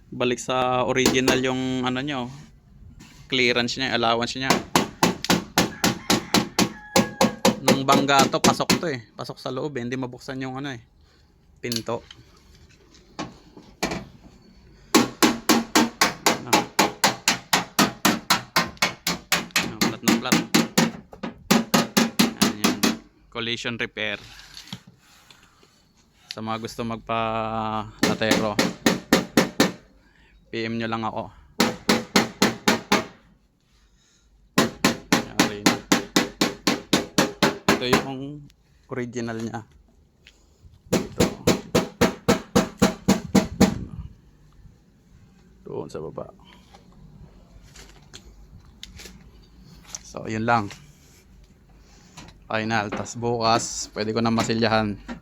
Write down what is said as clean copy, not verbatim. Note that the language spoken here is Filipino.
balik sa original yung ano nyo, clearance niya, allowance niya. Nung bangga to, pasok to eh, pasok sa loob eh, hindi mabuksan yung ano eh, pinto. Plat na plat. Ayan, collision repair sa mga gusto magpa latero, PM nyo lang ako. Ito yung original nya. Ito doon sa baba. So yun lang, final. Tas bukas pwede ko na masilyahan.